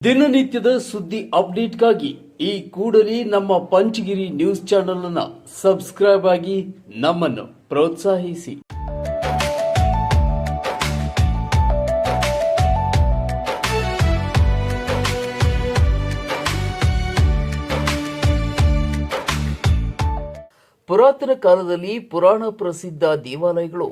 ದಿನನಿತ್ಯದ ಸುದ್ದಿ ಅಪ್ಡೇಟ್ಗಾಗಿ ಈ ಕೂಡಲೇ ನಮ್ಮ ಪಂಚಗಿರಿ ನ್ಯೂಸ್ ಚಾನೆಲ್ ಅನ್ನು ಸಬ್ಸ್ಕ್ರೈಬ್ ಆಗಿ ನಮ್ಮನ್ನು ಪ್ರೋತ್ಸಾಹಿಸಿ. ಪುರಾತನ ಕಾಲದಲ್ಲಿ ಪುರಾಣ ಪ್ರಸಿದ್ಧ ದೇವಾಲಯಗಳು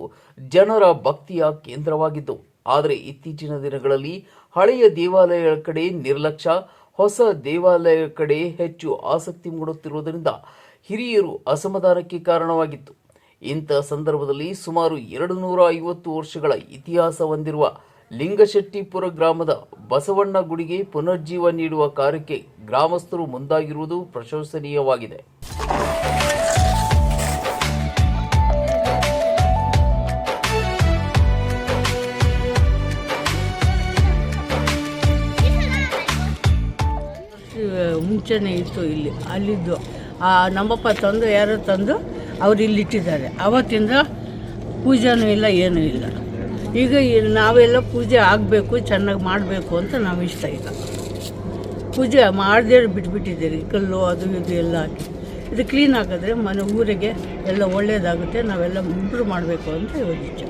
ಜನರ ಭಕ್ತಿಯ ಕೇಂದ್ರವಾಗಿದ್ದವು. ಆದರೆ ಇತ್ತೀಚಿನ ದಿನಗಳಲ್ಲಿ ಹಳೆಯ ದೇವಾಲಯಗಳ ಕಡೆ ನಿರ್ಲಕ್ಷ್ಯ, ಹೊಸ ದೇವಾಲಯಗಳ ಕಡೆ ಹೆಚ್ಚು ಆಸಕ್ತಿ ಮೂಡುತ್ತಿರುವುದರಿಂದ ಹಿರಿಯರು ಅಸಮಾಧಾನಕ್ಕೆ ಕಾರಣವಾಗಿತ್ತು. ಇಂಥ ಸಂದರ್ಭದಲ್ಲಿ ಸುಮಾರು 250 ವರ್ಷಗಳ ಇತಿಹಾಸ ಹೊಂದಿರುವ ಲಿಂಗಶೆಟ್ಟಿಪುರ ಗ್ರಾಮದ ಬಸವಣ್ಣ ಗುಡಿಗೆ ಪುನರ್ಜೀವ ನೀಡುವ ಕಾರ್ಯಕ್ಕೆ ಗ್ರಾಮಸ್ಥರು ಮುಂದಾಗಿರುವುದು ಪ್ರಶಂಸನೀಯವಾಗಿದೆ. ಮುಂಚೆನೇ ಇತ್ತು ಇಲ್ಲಿ, ಅಲ್ಲಿದ್ದು ನಮ್ಮಪ್ಪ ತಂದು ಯಾರೋ ತಂದು ಅವ್ರು ಇಲ್ಲಿಟ್ಟಿದ್ದಾರೆ. ಅವತ್ತಿಂದ ಪೂಜೆನೂ ಇಲ್ಲ, ಏನೂ ಇಲ್ಲ. ಈಗ ನಾವೆಲ್ಲ ಪೂಜೆ ಆಗಬೇಕು, ಚೆನ್ನಾಗಿ ಮಾಡಬೇಕು ಅಂತ ನಾವು ಇಷ್ಟ. ಈಗ ಪೂಜೆ ಮಾಡದೇ ಬಿಟ್ಬಿಟ್ಟಿದ್ದೀರಿ, ಕಲ್ಲು ಅದು ಇದು ಎಲ್ಲ ಹಾಕಿ. ಇದು ಕ್ಲೀನ್ ಆಗಿದ್ರೆ ಮನೆ ಊರಿಗೆ ಎಲ್ಲ ಒಳ್ಳೆಯದಾಗುತ್ತೆ. ನಾವೆಲ್ಲ ಇಂಪ್ರೂವ್ ಮಾಡಬೇಕು ಅಂತ ಇವಾಗ ಇಚ್ಛೆ.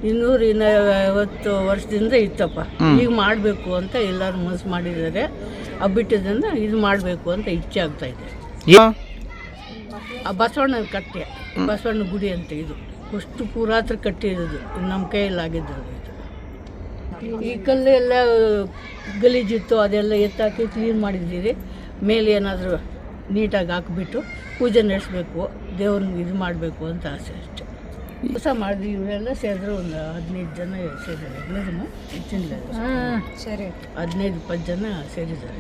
250 ವರ್ಷದಿಂದ ಇತ್ತಪ್ಪ. ಈಗ ಮಾಡಬೇಕು ಅಂತ ಎಲ್ಲರೂ ಮನಸ್ಸು ಮಾಡಿದ್ದಾರೆ. ಬಿಟ್ಟಿದ್ದರಿಂದ ಇದು ಮಾಡಬೇಕು ಅಂತ ಇಚ್ಛೆ ಆಗ್ತಾ ಇದೆ. ಆ ಬಸವಣ್ಣ ಕಟ್ಟೆ, ಬಸವಣ್ಣ ಗುಡಿ ಅಂತ ಇದು ಅಷ್ಟು ಪುರಾತನ ಕಟ್ಟಿರೋದು, ನಮ್ಮ ಕೈಯಲ್ಲಾಗಿದ್ದು. ಈ ಕಲ್ಲು ಎಲ್ಲ ಗಲೀಜಿತ್ತು, ಅದೆಲ್ಲ ಎತ್ತಾಕಿ ಕ್ಲೀನ್ ಮಾಡಿದ್ದೀರಿ. ಮೇಲೆ ಏನಾದರೂ ನೀಟಾಗಿ ಹಾಕಿಬಿಟ್ಟು ಪೂಜೆ ನಡೆಸಬೇಕು, ದೇವ್ರನ್ನ ಇದು ಮಾಡಬೇಕು ಅಂತ ಆಸೆ ಅಷ್ಟೆ. ಹೊಸ ಮಾಡಿದ್ವಿ. ಇವರೆಲ್ಲ ಸೇರಿದ್ರೆ ಒಂದು 15 ಜನ ಸೇರಿದ್ದಾರೆ. 15-20 ಜನ ಸೇರಿದ್ದಾರೆ.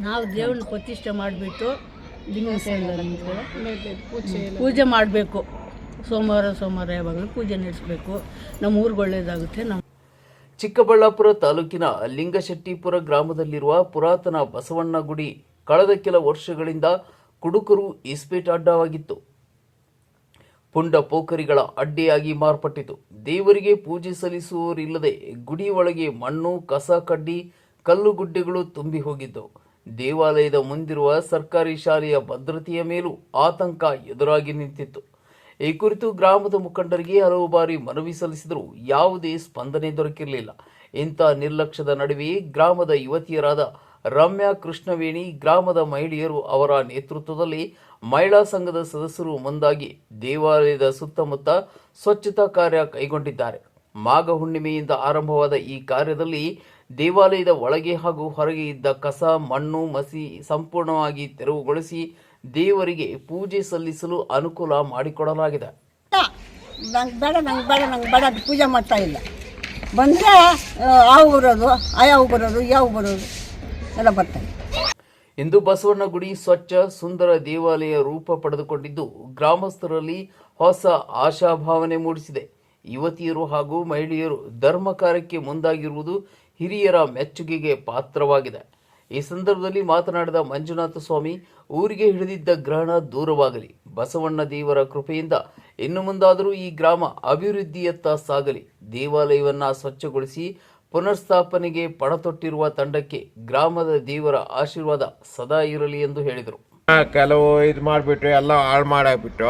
ನಾವು ದೇವ್ರನ್ನ ಪ್ರತಿಷ್ಠೆ ಮಾಡಿಬಿಟ್ಟು ಪೂಜೆ ಮಾಡಬೇಕು. ಸೋಮವಾರ ಯಾವಾಗಲೂ ಪೂಜೆ ನಡೆಸಬೇಕು. ನಮ್ಮ ಊರಿಗೆ ಒಳ್ಳೆಯದಾಗುತ್ತೆ. ನಮ್ಮ ಚಿಕ್ಕಬಳ್ಳಾಪುರ ತಾಲೂಕಿನ ಲಿಂಗಶೆಟ್ಟಿಪುರ ಗ್ರಾಮದಲ್ಲಿರುವ ಪುರಾತನ ಬಸವಣ್ಣ ಗುಡಿ ಕಳೆದ ಕೆಲ ವರ್ಷಗಳಿಂದ ಕುಡುಕರು ಇಸ್ಪೇಟ್ ಅಡ್ಡವಾಗಿತ್ತು. ಪುಂಡ ಪೋಖರಿಗಳ ಅಡ್ಡೆಯಾಗಿ ಮಾರ್ಪಟ್ಟಿತು. ದೇವರಿಗೆ ಪೂಜೆ ಸಲ್ಲಿಸುವವರಿಲ್ಲದೆ ಗುಡಿ ಒಳಗೆ ಮಣ್ಣು, ಕಸ, ಕಡ್ಡಿ, ಕಲ್ಲುಗುಡ್ಡೆಗಳು ತುಂಬಿ ಹೋಗಿದ್ದವು. ದೇವಾಲಯದ ಮುಂದಿರುವ ಸರ್ಕಾರಿ ಶಾಲೆಯ ಭದ್ರತೆಯ ಮೇಲೂ ಆತಂಕ ಎದುರಾಗಿ ನಿಂತಿತ್ತು. ಈ ಕುರಿತು ಗ್ರಾಮದ ಮುಖಂಡರಿಗೆ ಹಲವು ಬಾರಿ ಮನವಿ ಸಲ್ಲಿಸಿದರೂ ಯಾವುದೇ ಸ್ಪಂದನೆ ದೊರಕಿರಲಿಲ್ಲ. ಇಂಥ ನಿರ್ಲಕ್ಷ್ಯದ ನಡುವೆ ಗ್ರಾಮದ ಯುವತಿಯರಾದ ರಮ್ಯಾ, ಕೃಷ್ಣವೇಣಿ, ಗ್ರಾಮದ ಮಹಿಳೆಯರು ಅವರ ನೇತೃತ್ವದಲ್ಲಿ ಮಹಿಳಾ ಸಂಘದ ಸದಸ್ಯರು ಮುಂದಾಗಿ ದೇವಾಲಯದ ಸುತ್ತಮುತ್ತ ಸ್ವಚ್ಛತಾ ಕಾರ್ಯ ಕೈಗೊಂಡಿದ್ದಾರೆ. ಮಾಘ ಹುಣ್ಣಿಮೆಯಿಂದ ಆರಂಭವಾದ ಈ ಕಾರ್ಯದಲ್ಲಿ ದೇವಾಲಯದ ಒಳಗೆ ಹಾಗೂ ಹೊರಗೆ ಇದ್ದ ಕಸ, ಮಣ್ಣು, ಮಸಿ ಸಂಪೂರ್ಣವಾಗಿ ತೆರವುಗೊಳಿಸಿ ದೇವರಿಗೆ ಪೂಜೆ ಸಲ್ಲಿಸಲು ಅನುಕೂಲ ಮಾಡಿಕೊಡಲಾಗಿದೆ. ಬೇಡ ಪೂಜೆ ಮಾಡ್ತಾ ಇಲ್ಲ. ಬಂದರೆ ಯಾವ ಬರೋದು, ಯಾವ ಬರೋದು ಎಲ್ಲ ಬರ್ತಾರೆ. ಇಂದು ಬಸವಣ್ಣ ಗುಡಿ ಸ್ವಚ್ಛ ಸುಂದರ ದೇವಾಲಯ ರೂಪ ಪಡೆದುಕೊಂಡಿದ್ದು ಗ್ರಾಮಸ್ಥರಲ್ಲಿ ಹೊಸ ಆಶಾಭಾವನೆ ಮೂಡಿಸಿದೆ. ಯುವತಿಯರು ಹಾಗೂ ಮಹಿಳೆಯರು ಧರ್ಮ ಕಾರ್ಯಕ್ಕೆ ಮುಂದಾಗಿರುವುದು ಹಿರಿಯರ ಮೆಚ್ಚುಗೆಗೆ ಪಾತ್ರವಾಗಿದೆ. ಈ ಸಂದರ್ಭದಲ್ಲಿ ಮಾತನಾಡಿದ ಮಂಜುನಾಥ ಸ್ವಾಮಿ, ಊರಿಗೆ ಹಿಡಿದಿದ್ದ ಗ್ರಹಣ ದೂರವಾಗಲಿ, ಬಸವಣ್ಣ ದೇವರ ಕೃಪೆಯಿಂದ ಇನ್ನು ಮುಂದಾದರೂ ಈ ಗ್ರಾಮ ಅಭಿವೃದ್ಧಿಯತ್ತ ಸಾಗಲಿ, ದೇವಾಲಯವನ್ನ ಸ್ವಚ್ಛಗೊಳಿಸಿ ಪುನರ್ಸ್ಥಾಪನೆಗೆ ಪಣತೊಟ್ಟಿರುವ ತಂಡಕ್ಕೆ ಗ್ರಾಮದ ದೇವರ ಆಶೀರ್ವಾದ ಸದಾ ಇರಲಿ ಎಂದು ಹೇಳಿದರು. ಕೆಲವು ಇದು ಮಾಡಿಬಿಟ್ಟು ಎಲ್ಲ ಹಾಳು ಮಾಡಾಕ್ಬಿಟ್ಟು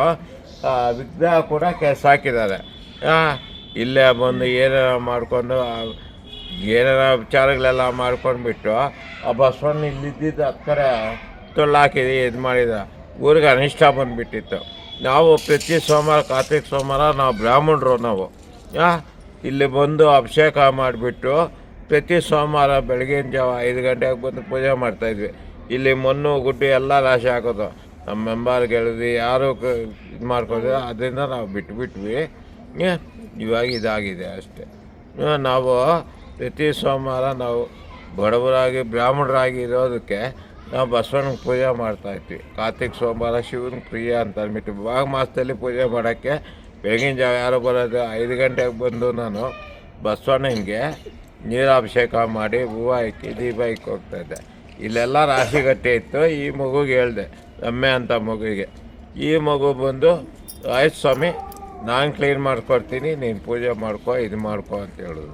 ವಿಗ್ರಹ ಕೂಡ ಕೆಲಸ ಹಾಕಿದ್ದಾರೆ. ಇಲ್ಲೇ ಬಂದು ಏನಾರ ಮಾಡಿಕೊಂಡು ಏನಾರ ವಿಚಾರಗಳೆಲ್ಲ ಮಾಡ್ಕೊಂಡ್ಬಿಟ್ಟು ಆ ಬಸವಣ್ಣ ಇಲ್ಲಿದ್ದಿದ್ದು ಹತ್ಕಡೆ ತೊಳ್ಳಾಕಿದೆ, ಇದು ಮಾಡಿದ ಊರಿಗೆ ಅನಿಷ್ಟ ಬಂದುಬಿಟ್ಟಿತ್ತು. ನಾವು ಪ್ರತಿ ಸೋಮವಾರ, ಕಾರ್ತಿಕ ಸೋಮವಾರ ನಾವು ಬ್ರಾಹ್ಮಣರು, ನಾವು ಇಲ್ಲಿ ಬಂದು ಅಭಿಷೇಕ ಮಾಡಿಬಿಟ್ಟು ಪ್ರತಿ ಸೋಮವಾರ ಬೆಳಗಿನ ಜಾವ 5 ಗಂಟೆಗೆ ಬಂದು ಪೂಜೆ ಮಾಡ್ತಾಯಿದ್ವಿ. ಇಲ್ಲಿ ಮಣ್ಣು ಗುಡ್ಡೆ ಎಲ್ಲ ರಾಶಿ ಹಾಕೋದು, ನಮ್ಮ ಮೆಂಬರ್ಗೆ ಹೇಳಿದ್ವಿ, ಯಾರು ಇದು ಮಾಡ್ಕೋದು, ಅದರಿಂದ ನಾವು ಬಿಟ್ಬಿಟ್ವಿ. ಇವಾಗ ಇದಾಗಿದೆ ಅಷ್ಟೇ. ನಾವು ಪ್ರತಿ ಸೋಮವಾರ ನಾವು ಬಡವರಾಗಿ ಬ್ರಾಹ್ಮಣರಾಗಿ ಇರೋದಕ್ಕೆ ನಾವು ಬಸವಣ್ಣಗೆ ಪೂಜೆ ಮಾಡ್ತಾಯಿದ್ವಿ. ಕಾರ್ತಿಕ ಸೋಮವಾರ ಶಿವನ ಪ್ರಿಯ ಅಂತ ಅಂದ್ಬಿಟ್ಟು ಮಾಘ ಮಾಸದಲ್ಲಿ ಪೂಜೆ ಮಾಡೋಕ್ಕೆ ಬೆಳಗಿನ ಜಾವ ಯಾರು ಬರೋದು 5 ಗಂಟೆಗೆ ಬಂದು ನಾನು ಬಸವಣ್ಣನಿಗೆ ನೀರಾಭಿಷೇಕ ಮಾಡಿ ಹೂವು ಹಾಕಿ ದೀಪ ಇಕ್ಕಿ ಹೋಗ್ತಾಯಿದ್ದೆ. ಇಲ್ಲೆಲ್ಲ ರಾಶಿಗಟ್ಟೆ ಇತ್ತು. ಈ ಮಗುಗೆ ಹೇಳಿದೆ, ರಮ್ಯೆ ಅಂತ ಮಗುವಿಗೆ, ಈ ಮಗು ಬಂದು ಆಯ್ತು ಸ್ವಾಮಿ ನಾನು ಕ್ಲೀನ್ ಮಾಡ್ಕೊಡ್ತೀನಿ, ನೀನು ಪೂಜೆ ಮಾಡ್ಕೊ, ಇದು ಮಾಡ್ಕೊ ಅಂತ ಹೇಳೋದು.